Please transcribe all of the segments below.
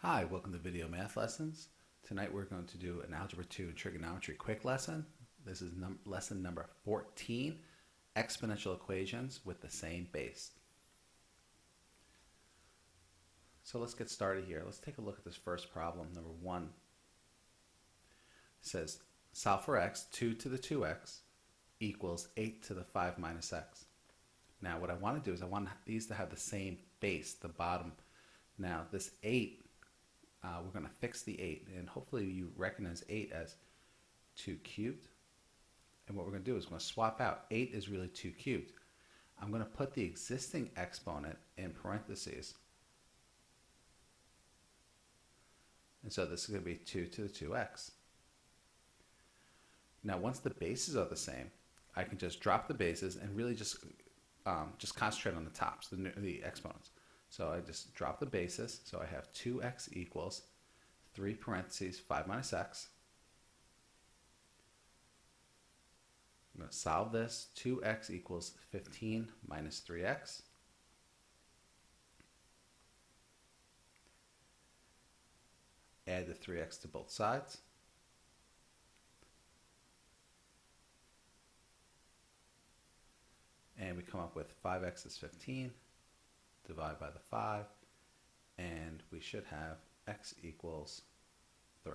Hi, welcome to Video Math Lessons. Tonight we're going to do an Algebra 2 and Trigonometry quick lesson. This is lesson number 14, exponential equations with the same base. So let's get started here. Let's take a look at this first problem, number 1. It says, solve for x, 2 to the 2x equals 8 to the 5 minus x. Now what I want to do is I want these to have the same base, the bottom. Now this 8, we're going to fix the 8, and hopefully you recognize 8 as 2 cubed. And what we're going to do is we're going to swap out. 8 is really 2 cubed. I'm going to put the existing exponent in parentheses. And so this is going to be 2 to the 2x. Now once the bases are the same, I can just drop the bases and really just concentrate on the tops, the exponents. So I just drop the bases. So I have 2x equals 3 parentheses 5 minus x. I'm going to solve this. 2x equals 15 minus 3x. Add the 3x to both sides. And we come up with 5x is 15. Divide by the 5, and we should have x equals 3.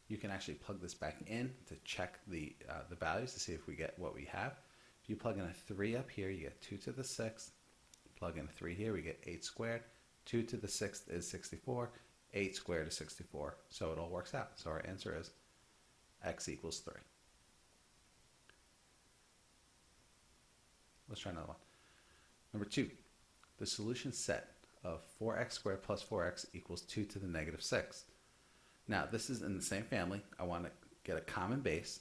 You can actually plug this back in to check the values to see if we get what we have. If you plug in a 3 up here, you get 2 to the 6th. Plug in a 3 here, we get 8 squared. 2 to the 6th is 64. 8 squared is 64. So it all works out. So our answer is x equals 3. Let's try another one. Number 2. The solution set of 4x squared plus 4x equals 2 to the negative 6. Now this is in the same family. I want to get a common base.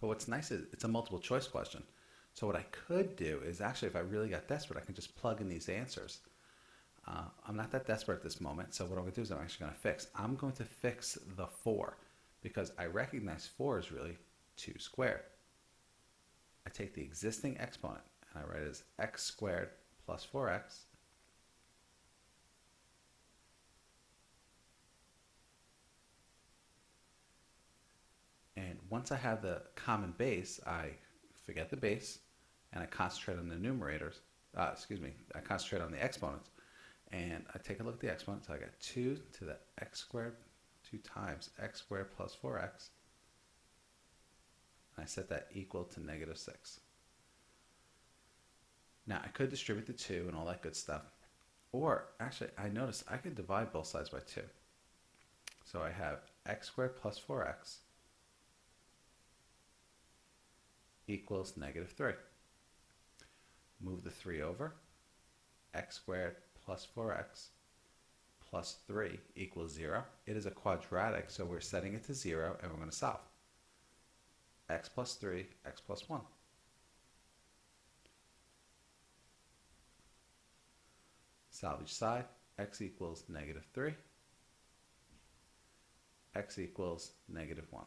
But what's nice is it's a multiple choice question. So what I could do is actually, if I really got desperate, I can just plug in these answers. I'm not that desperate at this moment, so what I'm going to do is I'm actually going to fix. I'm going to fix the 4 because I recognize 4 is really 2 squared. I take the existing exponent and I write it as x squared plus 4x and once I have the common base, I forget the base and I concentrate on the numerators. I concentrate on the exponents, and I take a look at the exponents. So I got 2 to the x squared, 2 times x squared plus 4x. I set that equal to negative 6. Now I could distribute the 2 and all that good stuff, or actually I noticed I could divide both sides by 2. So I have x squared plus 4x equals negative 3. Move the 3 over. X squared plus 4x plus 3 equals 0. It is a quadratic, so we're setting it to 0 and we're going to solve. X plus 3, x plus 1. Solve each side. X equals negative 3. X equals negative 1.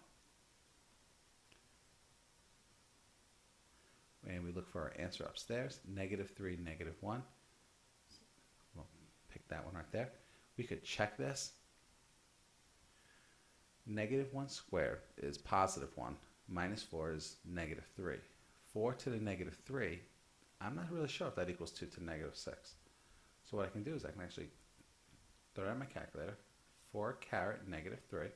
And we look for our answer upstairs. Negative 3, negative 1. We'll pick that one right there. We could check this. Negative 1 squared is positive 1. Minus 4 is negative 3. 4 to the negative 3, I'm not really sure if that equals 2 to the negative 6. So what I can do is I can actually throw it on my calculator. 4 caret negative 3.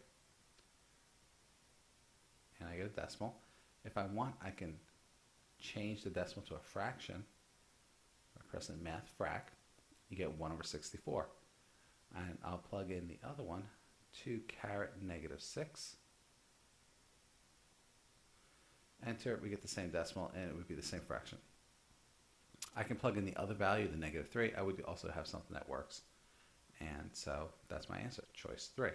And I get a decimal. If I want, I can change the decimal to a fraction. By pressing math frac, you get 1 over 64. And I'll plug in the other one, 2 caret negative 6. Enter it, we get the same decimal, and it would be the same fraction. I can plug in the other value, the negative 3. I would also have something that works. And so that's my answer, choice 3.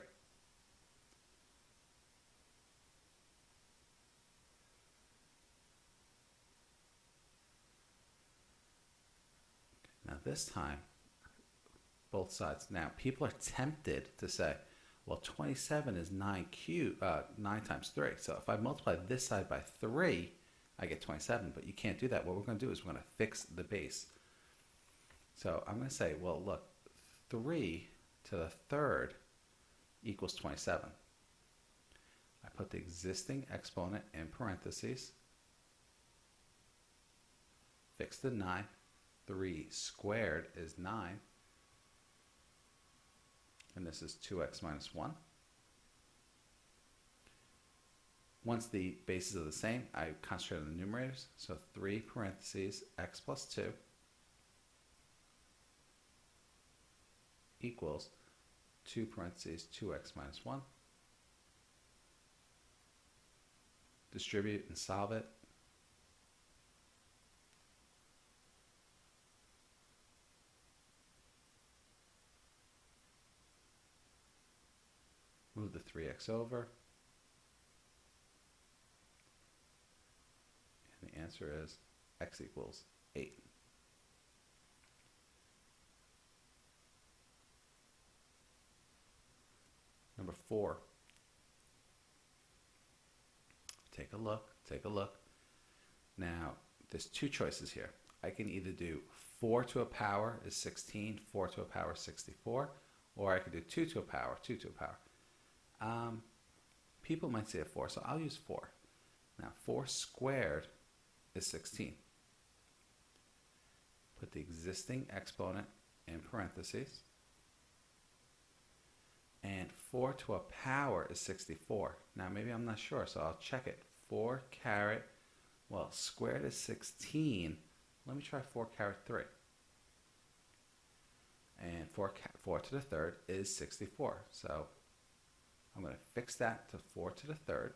Now this time, both sides. Now people are tempted to say, well, 27 is 9 times 3. So if I multiply this side by 3, I get 27, but you can't do that. What we're going to do is we're going to fix the base. So I'm going to say, well, look, 3 to the third equals 27. I put the existing exponent in parentheses, fix the 9. 3 squared is 9, and this is 2x minus 1. Once the bases are the same, I concentrate on the numerators, so 3 parentheses x plus 2 equals 2 parentheses 2x minus 1. Distribute and solve it. Move the 3x over. And the answer is x equals 8. Number 4. Take a look, take a look. Now, there's two choices here. I can either do 4 to a power is 16, 4 to a power is 64, or I could do 2 to a power, 2 to a power. People might say a 4, so I'll use 4. Now, 4 squared is 16. Put the existing exponent in parentheses. And 4 to a power is 64. Now, maybe I'm not sure, so I'll check it. 4 caret, well, squared is 16. Let me try 4 caret 3. And 4 to the third is 64. So I'm going to fix that to 4 to the third.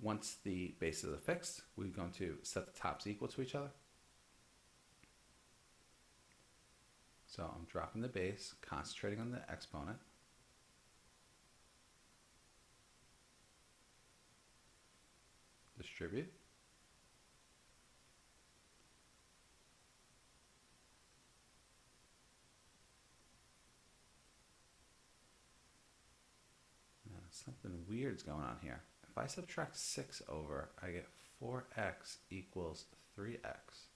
Once the bases are fixed, we're going to set the tops equal to each other. So I'm dropping the base, concentrating on the exponent. Distribute. Now, something weird's going on here. If I subtract 6 over, I get 4x equals 3x.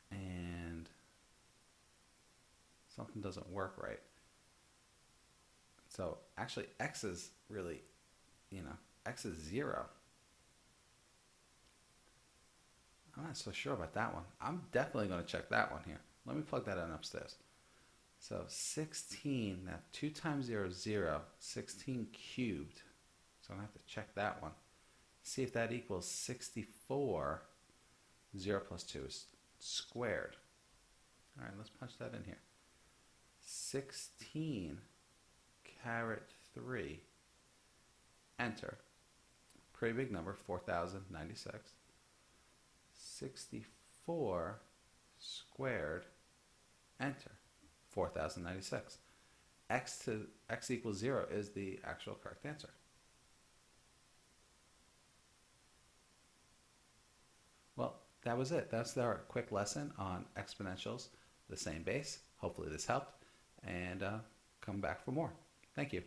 And something doesn't work right. So actually x is really, x is 0. I'm not so sure about that one. I'm definitely going to check that one here. Let me plug that in upstairs. So 16, now 2 times 0 is 0, 16 cubed. So I'm going to have to check that one. See if that equals 64. 0 plus 2 is squared. All right, let's punch that in here. 16 caret 3. Enter. Pretty big number, 4,096. 64 squared. Enter. 4,096. X equals 0 is the actual correct answer. Well, that was it. That's our quick lesson on exponentials, the same base. Hopefully this helped, and come back for more. Thank you.